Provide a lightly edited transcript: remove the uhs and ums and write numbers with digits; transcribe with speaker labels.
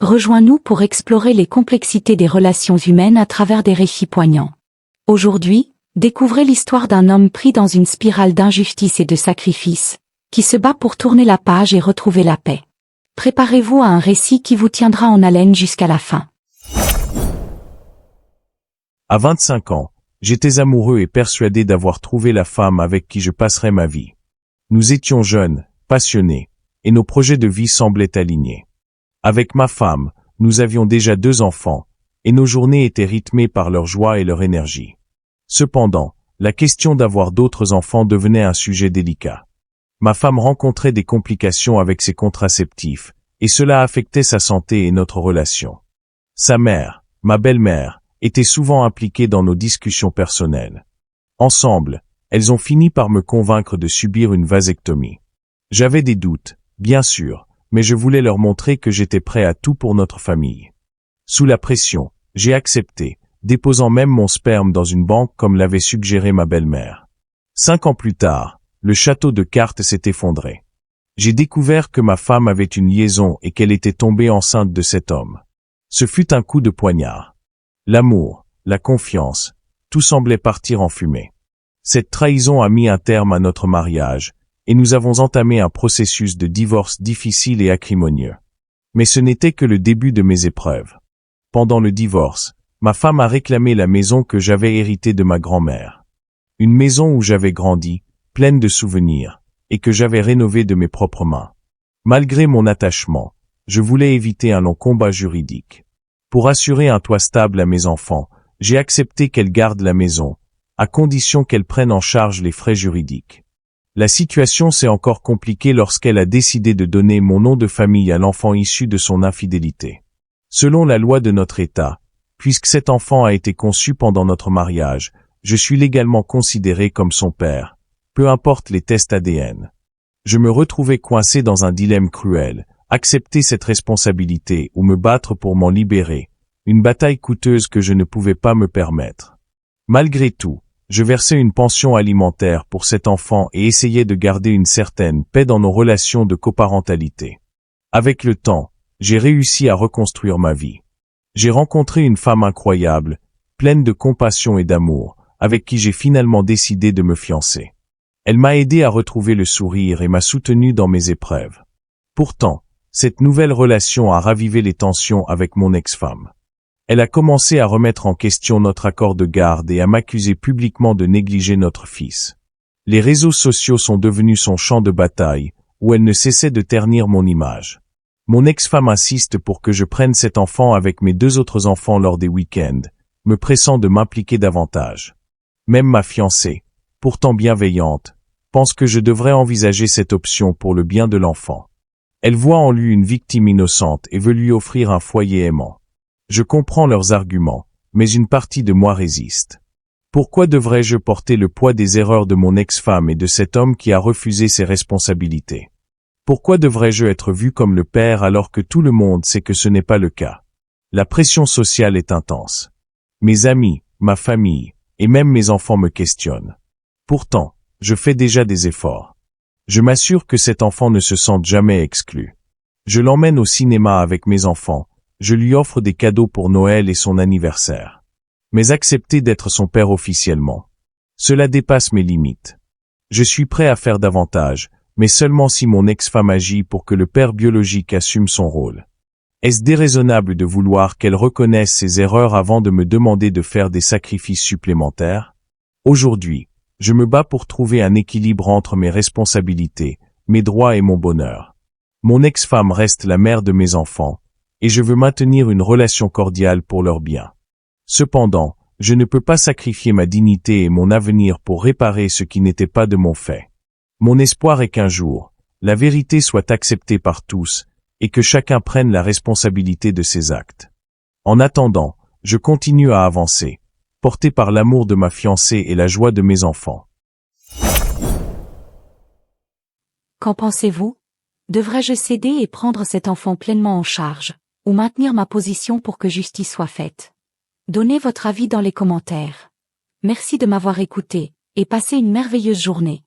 Speaker 1: Rejoins-nous pour explorer les complexités des relations humaines à travers des récits poignants. Aujourd'hui, découvrez l'histoire d'un homme pris dans une spirale d'injustice et de sacrifice, qui se bat pour tourner la page et retrouver la paix. Préparez-vous à un récit qui vous tiendra en haleine jusqu'à la fin.
Speaker 2: À 25 ans, j'étais amoureux et persuadé d'avoir trouvé la femme avec qui je passerais ma vie. Nous étions jeunes, passionnés, et nos projets de vie semblaient alignés. Avec ma femme, nous avions déjà 2 enfants, et nos journées étaient rythmées par leur joie et leur énergie. Cependant, la question d'avoir d'autres enfants devenait un sujet délicat. Ma femme rencontrait des complications avec ses contraceptifs, et cela affectait sa santé et notre relation. Sa mère, ma belle-mère, était souvent impliquée dans nos discussions personnelles. Ensemble, elles ont fini par me convaincre de subir une vasectomie. J'avais des doutes, bien sûr, mais je voulais leur montrer que j'étais prêt à tout pour notre famille. Sous la pression, j'ai accepté, déposant même mon sperme dans une banque comme l'avait suggéré ma belle-mère. 5 ans plus tard, le château de cartes s'est effondré. J'ai découvert que ma femme avait une liaison et qu'elle était tombée enceinte de cet homme. Ce fut un coup de poignard. L'amour, la confiance, tout semblait partir en fumée. Cette trahison a mis un terme à notre mariage, et nous avons entamé un processus de divorce difficile et acrimonieux. Mais ce n'était que le début de mes épreuves. Pendant le divorce, ma femme a réclamé la maison que j'avais héritée de ma grand-mère. Une maison où j'avais grandi, pleine de souvenirs, et que j'avais rénovée de mes propres mains. Malgré mon attachement, je voulais éviter un long combat juridique. Pour assurer un toit stable à mes enfants, j'ai accepté qu'elle garde la maison, à condition qu'elle prenne en charge les frais juridiques. La situation s'est encore compliquée lorsqu'elle a décidé de donner mon nom de famille à l'enfant issu de son infidélité. Selon la loi de notre État, puisque cet enfant a été conçu pendant notre mariage, je suis légalement considéré comme son père, peu importe les tests ADN. Je me retrouvais coincé dans un dilemme cruel, accepter cette responsabilité ou me battre pour m'en libérer, une bataille coûteuse que je ne pouvais pas me permettre. Malgré tout, je versais une pension alimentaire pour cet enfant et essayais de garder une certaine paix dans nos relations de coparentalité. Avec le temps, j'ai réussi à reconstruire ma vie. J'ai rencontré une femme incroyable, pleine de compassion et d'amour, avec qui j'ai finalement décidé de me fiancer. Elle m'a aidé à retrouver le sourire et m'a soutenu dans mes épreuves. Pourtant, cette nouvelle relation a ravivé les tensions avec mon ex-femme. Elle a commencé à remettre en question notre accord de garde et à m'accuser publiquement de négliger notre fils. Les réseaux sociaux sont devenus son champ de bataille, où elle ne cessait de ternir mon image. Mon ex-femme insiste pour que je prenne cet enfant avec mes 2 autres enfants lors des week-ends, me pressant de m'impliquer davantage. Même ma fiancée, pourtant bienveillante, pense que je devrais envisager cette option pour le bien de l'enfant. Elle voit en lui une victime innocente et veut lui offrir un foyer aimant. Je comprends leurs arguments, mais une partie de moi résiste. Pourquoi devrais-je porter le poids des erreurs de mon ex-femme et de cet homme qui a refusé ses responsabilités? Pourquoi devrais-je être vu comme le père alors que tout le monde sait que ce n'est pas le cas? La pression sociale est intense. Mes amis, ma famille, et même mes enfants me questionnent. Pourtant, je fais déjà des efforts. Je m'assure que cet enfant ne se sente jamais exclu. Je l'emmène au cinéma avec mes enfants, je lui offre des cadeaux pour Noël et son anniversaire. Mais accepter d'être son père officiellement, cela dépasse mes limites. Je suis prêt à faire davantage, mais seulement si mon ex-femme agit pour que le père biologique assume son rôle. Est-ce déraisonnable de vouloir qu'elle reconnaisse ses erreurs avant de me demander de faire des sacrifices supplémentaires? Aujourd'hui, je me bats pour trouver un équilibre entre mes responsabilités, mes droits et mon bonheur. Mon ex-femme reste la mère de mes enfants, et je veux maintenir une relation cordiale pour leur bien. Cependant, je ne peux pas sacrifier ma dignité et mon avenir pour réparer ce qui n'était pas de mon fait. Mon espoir est qu'un jour, la vérité soit acceptée par tous, et que chacun prenne la responsabilité de ses actes. En attendant, je continue à avancer, porté par l'amour de ma fiancée et la joie de mes enfants.
Speaker 1: Qu'en pensez-vous? Devrais-je céder et prendre cet enfant pleinement en charge, ou maintenir ma position pour que justice soit faite? Donnez votre avis dans les commentaires. Merci de m'avoir écouté, et passez une merveilleuse journée.